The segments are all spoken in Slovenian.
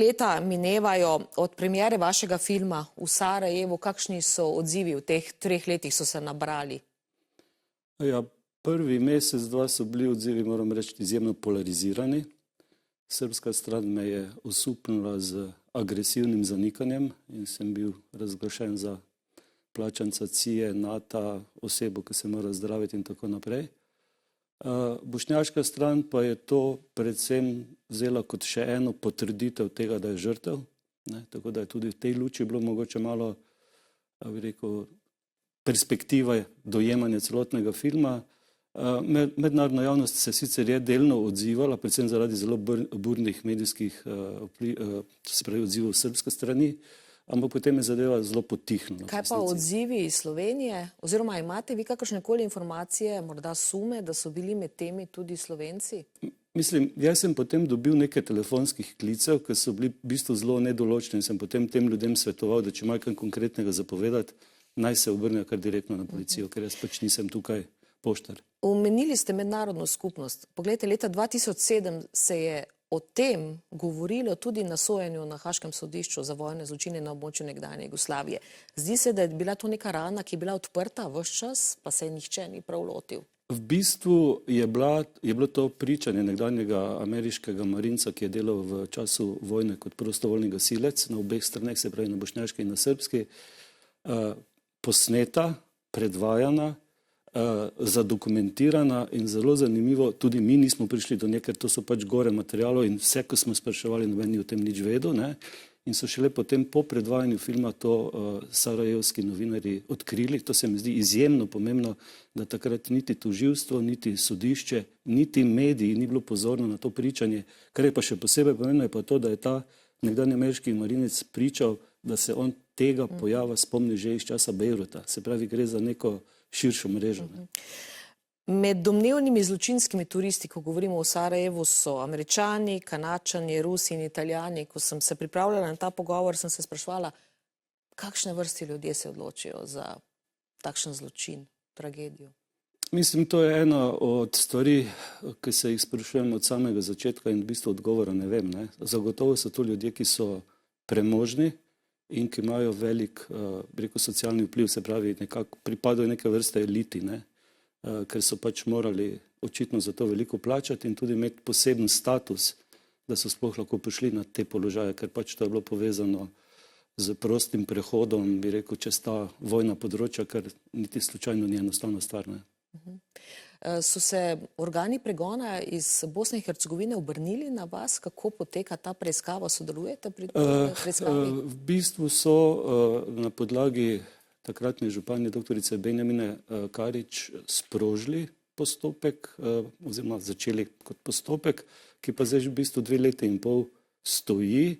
leta minevajo od premiere vašega filma v Sarajevu. Kakšni so odzivi v teh 3 letih so se nabrali? Ja, prvi mesec, dva so bili odzivi, moram reči, izjemno polarizirani. Srbska stran me je osupnila z agresivnim zanikanjem in sem bil razglašen za plačanca CIA, NATO, osebo, ki se mora zdraviti in tako naprej. Bošnjaška stran pa je to predvsem vzela kot še eno potrditev tega, da je žrtev. Tako da je tudi v tej luči bilo mogoče malo, bi rekel, perspektiva dojemanja celotnega filma. Mednarodna javnost se sicer je delno odzivala, predvsem zaradi zelo burnih medijskih odzivov srbske strani, ampak potem je zadeva zelo potihnila. Kaj pa odzivi iz Slovenije? Oziroma imate vi kakršnekoli informacije, morda sume, da so bili med temi tudi Slovenci? Mislim, jaz sem potem dobil nekaj telefonskih klicev, ki so bili v bistvu zelo nedoločni in sem potem tem ljudem svetoval, da če imajo kaj konkretnega zapovedati, naj se obrnejo kar direktno na policijo, ker jaz pač nisem tukaj poštar. Omenili ste mednarodno skupnost. Poglejte, leta 2007 se je o tem govorilo tudi na sojenju na Haškem sodišču za vojne zločine na območju nekdanje Jugoslavije. Zdi se, da je bila to neka rana, ki je bila odprta ves čas, pa se je nihče ni prav lotil. V bistvu je bilo to pričanje nekdanjega ameriškega marinca, ki je delal v času vojne kot prostovoljni gasilec na obeh straneh, se pravi na bošnjaški in na srbski, posneta, predvajana, zadokumentirana in zelo zanimivo, tudi mi nismo prišli do nje, ker to so pač gore materialov in vse, ko smo spraševali, noben ni o tem nič vedel, in so šele potem po predvajanju filma to sarajevski novinarji odkrili. To se mi zdi izjemno pomembno, da takrat niti tožilstvo, niti sodišče, niti mediji ni bilo pozorno na to pričanje. Kar je pa še posebej pomembno, je pa to, da je ta nekdanji ameriški marinec pričal, da se on tega pojava spomni že iz časa Bejruta. Se pravi, gre za neko širšo mrežo. Med domnevnimi zločinskimi turisti, ko govorimo o Sarajevu, so Američani, Kanadčani, Rusi in Italijani. Ko sem se pripravljala na ta pogovor, sem se spraševala, kakšne vrsti ljudje se odločijo za takšen zločin, tragedijo. Mislim, to je ena od stvari, ki se jih sprašujem od samega začetka in v bistvu odgovora ne vem. Zagotovo so to ljudje, ki so premožni in ki imajo velik, rekel, socialni vpliv, se pravi, nekako pripadajo neke vrste eliti, ker so pač morali očitno za to veliko plačati in tudi imeti poseben status, da so sploh lahko prišli na te položaje, ker pač to je bilo povezano z prostim prehodom, bi rekel, čez ta vojna področja, kar niti slučajno ni enostavna stvar. So se organi pregona iz Bosne in Hercegovine obrnili na vas? Kako poteka ta preiskava? Sodelujete pri preiskavi? V bistvu so na podlagi takratne županje doktorice Benjamine Karič sprožili postopek, oziroma začeli kot postopek, ki pa zdaj v bistvu 2 leti in pol stoji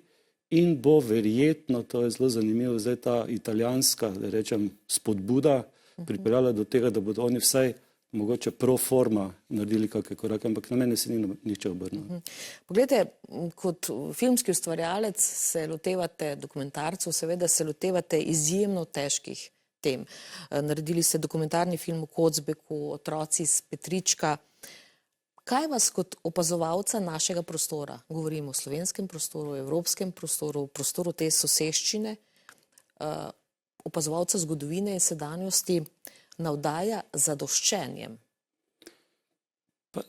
in bo verjetno, to je zelo zanimivo, zdaj ta italijanska, da rečem, spodbuda pripeljala do tega, da bodo oni vsaj mogoče pro forma naredili kakšne korake, ampak na mene se ni nihče obrnil. Poglejte, kot filmski ustvarjalec se lotevate dokumentarcev, seveda se lotevate izjemno težkih tem. Naredili ste dokumentarni film o Kocbeku, Otroci iz Petrička. Kaj vas kot opazovalca našega prostora, govorimo o slovenskem prostoru, evropskem prostoru, prostoru te soseščine, opazovalca zgodovine in sedanjosti, navdaja zadoščenjem?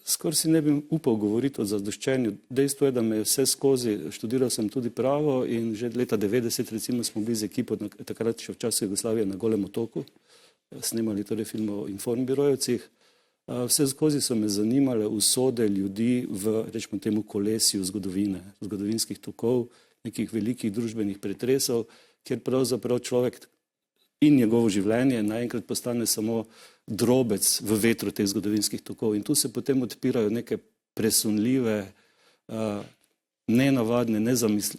Skoraj si ne bi upal govoriti o zadoščenju. Dejstvo je, da me vse skozi, študiral sem tudi pravo in že leta 90 recimo smo bili z ekipo, takrat še v času Jugoslavije, na Golem otoku, snemali torej film o informbirojevcih. Vse skozi so me zanimale usode ljudi v, rečemo temu, kolesju zgodovine, zgodovinskih tokov, nekih velikih družbenih pretresov, kjer pravzaprav človek in njegovo življenje naenkrat postane samo drobec v vetru teh zgodovinskih tokov. In tu se potem odpirajo neke presunljive, nenavadne,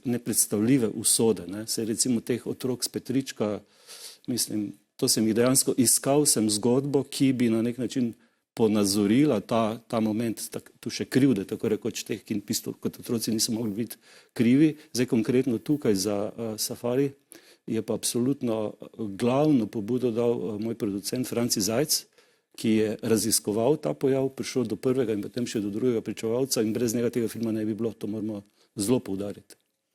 nepredstavljive usode. Saj recimo teh otrok z Petrička, mislim, to sem jih dejansko iskal, sem zgodbo, ki bi na nek način ponazorila ta moment, tu še krivde, tako rekoč teh, ki kot otroci niso mogli biti krivi. Zdaj konkretno tukaj za Safari je pa absolutno glavno pobudo dal moj producent Franci Zajc, ki je raziskoval ta pojav, prišel do prvega in potem še do drugega pričevalca in brez njega tega filma ne bi bilo, to moramo zelo poudariti.